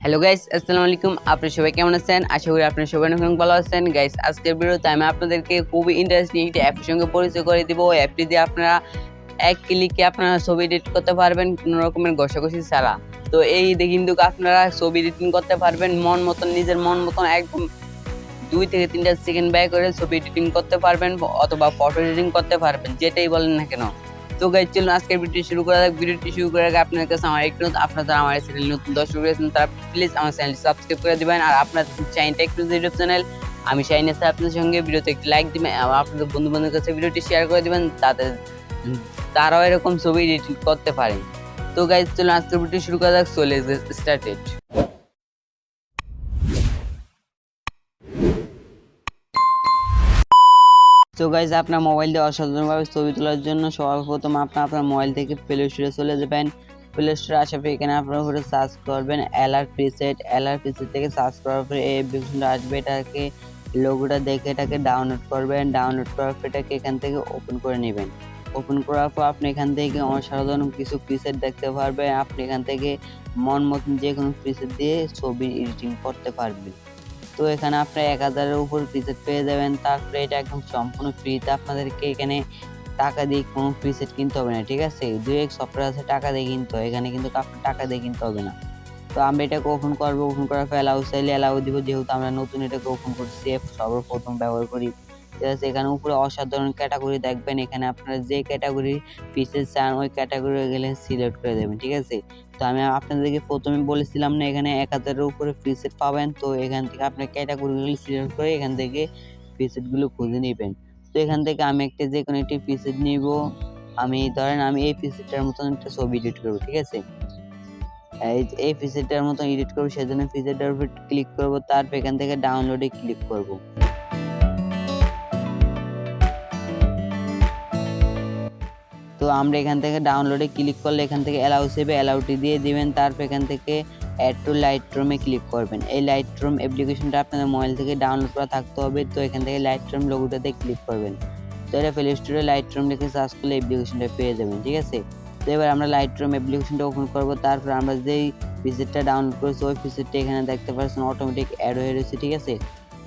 Hello guys, আসসালামু আলাইকুম। আপনারা সবাই কেমন আছেন? আশা করি আপনারা সবাই অনেক ভালো আছেন। গাইস, আজকের ভিডিওতে আমি আপনাদেরকে খুবই ইন্টারেস্টিং একটি অ্যাপের সঙ্গে পরিচয় করে দিব। ওই অ্যাপটি দিয়ে আপনারা এক ক্লিকে আপনারা ছবি এডিট করতে পারবেন কোনো রকমের ঘষাঘষি ছাড়া। তো এই দিয়ে কিন্তু আপনারা ছবি এডিটিং করতে পারবেন মন মতন, নিজের মন মতন একদম 2 থেকে 3টা সেকেন্ড ব্যয় করে ছবি এডিটিং করতে পারবেন অথবা ফটো এডিটিং করতে পারবেন, যেটাই বলেন না কেন। তো গাইস, চলুন আজকের ভিডিওটি শুরু করা যাক। ভিডিওটি শুরু করার আগে আপনাদের কাছে আমার একটু আপনারা আমার চ্যানেল নতুন দর্শক রয়েছেন তারা প্লিজ আমার চ্যানেলটি সাবস্ক্রাইব করে দিবেন। আর আপনার শাহিন টেকনোলজি ইউটিউব চ্যানেল, আমি শাহিন আছি আপনাদের সঙ্গে। ভিডিওতে একটি লাইক দিবেন এবং আপনাদের বন্ধু বান্ধবের কাছে ভিডিওটি শেয়ার করে দিবেন তারাও এরকম ছবি এডিট করতে পারে। তো গাইস, চলুন আজকের ভিডিওটি শুরু করা যাক। চলে স্টার্টেড। তো গাইজ, আপনার মোবাইল দিয়ে অসাধারণভাবে ছবি তোলার জন্য সর্বপ্রথম আপনার মোবাইল থেকে প্লে স্টোরে চলে যাবেন। প্লে স্টোরে আসার পরে এখানে আপনার উপরে সার্চ করবেন এলআর প্রিসেট থেকে সার্চ করার পরে এই অ্যাপ্লিকেশনটা আসবে। এটাকে লোগোটা দেখে এটাকে ডাউনলোড করবেন। ডাউনলোড করার পর এটাকে এখান থেকে ওপেন করে নেবেন। ওপেন করার পর আপনি এখান থেকে অসাধারণ কিছু প্রিসেট দেখতে পারবেন। আপনি এখান থেকে মন মতন যে কোনো প্রিসেট দিয়ে ছবি এডিটিং করতে পারবেন। তো এখানে আপনারা 1000-এর উপর প্রিসেট পেয়ে যাবেন। তারপরে এটা একদম সম্পূর্ণ ফ্রিতে, আপনাদেরকে এখানে টাকা দিয়ে কোনো প্রিসেট কিনতে হবে না, ঠিক আছে? এক সফটওয়্যার আছে টাকা দিয়ে কিনতে হয়, এখানে কিন্তু আপনার টাকা দিয়ে কিনতে হবে না। তো আমরা এটাকে ওপেন করবো। ওপেন করার পর অ্যালাউ চাইলে অ্যালাউ দিব, যেহেতু আমরা নতুন এটাকে ওপেন করছি, সর্বপ্রথম ব্যবহার করি। ঠিক আছে, এখানে উপরে অসাধারণ ক্যাটাগরি দেখবেন। এখানে আপনারা যে ক্যাটাগরি প্রিসেট চান ওই ক্যাটাগরি গেলে সিলেক্ট করে দেবেন, ঠিক আছে? তো আমি আপনাদেরকে প্রথমে বলেছিলাম না, এখানে 1000-এর উপরে প্রিসেট পাবেন। তো এখান থেকে আপনার ক্যাটাগরিগুলো সিলেক্ট করে এখান থেকে প্রিসেটগুলো খুঁজে নেবেন। তো এখান থেকে আমি একটা যে কোনো একটি প্রিসেট নিব। আমি ধরেন আমি এই প্রিসেটটার মতন একটা ছবি এডিট করবো, ঠিক আছে? এই প্রিসেটটার মতন এডিট করবো, সেজন্য প্রিসেটটার উপর ক্লিক করব। তারপর এখান থেকে ডাউনলোডে ক্লিক করব। তো আমরা এখান থেকে ডাউনলোডে ক্লিক করলে এখান থেকে অ্যালাউ সেভে অ্যালাউটি দিয়ে দিবেন। তারপর এখান থেকে অ্যাড টু লাইটরুমে ক্লিক করবেন। এই লাইটরুম অ্যাপ্লিকেশনটা আপনাদের মোবাইল থেকে ডাউনলোড করা থাকতে হবে। তো এখান থেকে লাইটরুম লোগোটাতে ক্লিক করবেন। তো এটা প্লে স্টোরে লাইটরুম লিখে সার্চ করলে অ্যাপ্লিকেশনটা পেয়ে যাবেন, ঠিক আছে? তো এবার আমরা লাইটরুম অ্যাপ্লিকেশনটা ওপেন করব। তারপর আমরা যেই প্রিসেটটা ডাউনলোড করেছি ওই প্রিসেটটা এখানে দেখতে পাচ্ছেন অটোমেটিক অ্যাড হয়ে রয়েছে, ঠিক আছে?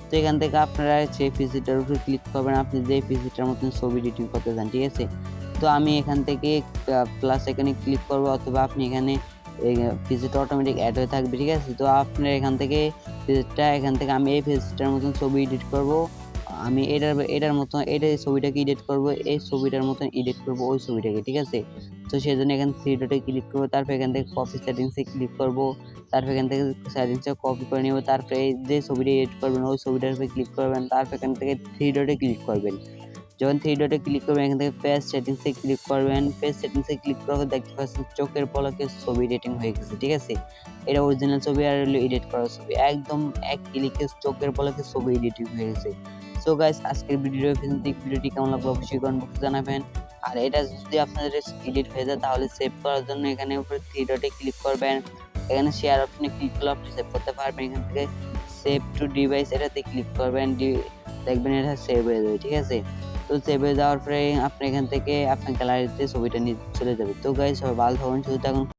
তো এখান থেকে আপনারা সেই প্রিসেটটার উপরে ক্লিক করবেন, আপনি যেই প্রিসেটটার মতন ছবি এডিটিং করতে চান, ঠিক আছে? তো আমি এখান থেকে প্লাস এখানে ক্লিক করব, অথবা আপনি এখানে প্রিসেট অটোমেটিক অ্যাড হয়ে থাকবে, ঠিক আছে? তো আপনার এখান থেকে আমি এই প্রিসেটটার মতন ছবি এডিট করব। আমি এটার মতন ছবিটাকে এডিট করব, এই ছবিটার মতন এডিট করব ওই ছবিটাকে, ঠিক আছে? তো সেজন্য এখানে থ্রি ডটে ক্লিক করব। তারপর এখান থেকে কপি সেটিংসে ক্লিক করব। তারপর এখান থেকে সেটিংসটা কপি করে নেব। তারপরে এই যে ছবিটা এডিট করবেন ওই ছবিটার উপরে ক্লিক করবেন। তারপর এখান থেকে থ্রি ডটে ক্লিক করবেন। যখন থ্রি ডটে ক্লিক করবেন এখান থেকে পেজ সেটিংসে ক্লিক করবেন। পেজ সেটিংসে ক্লিক করার দেখতে পাচ্ছেন চোখের পলকে ছবি এডিটিং হয়ে গেছে, ঠিক আছে? এটা অরিজিনাল ছবি আর হলো এডিট করা ছবি, একদম এক ক্লিকে চোখের পলকে ছবি এডিটিং হয়ে গেছে। সো গাইস, আজকের ভিডিওটি কেমন লাগলো অবশ্যই কমেন্ট বক্সে জানাবেন। আর এটা যদি আপনাদের এডিট হয়ে যায় তাহলে সেভ করার জন্য এখানে উপরে থ্রি ডটে ক্লিক করবেন। এখানে শেয়ার অপশনে ক্লিক করলে আপনি সেভ করতে পারবেন। এখান থেকে সেভ টু ডিভাইস এটাতে ক্লিক করবেন, দেখবেন এটা সেভ হয়ে যাবে, ঠিক আছে? তো সেভ হয়ে যাওয়ার পরে আপনি এখান থেকে আপনার গ্যালারিতে ছবিটা নিয়ে চলে যাবে। তো গাইস, সবাই ভালো থাকুন, সুস্থ থাকুন।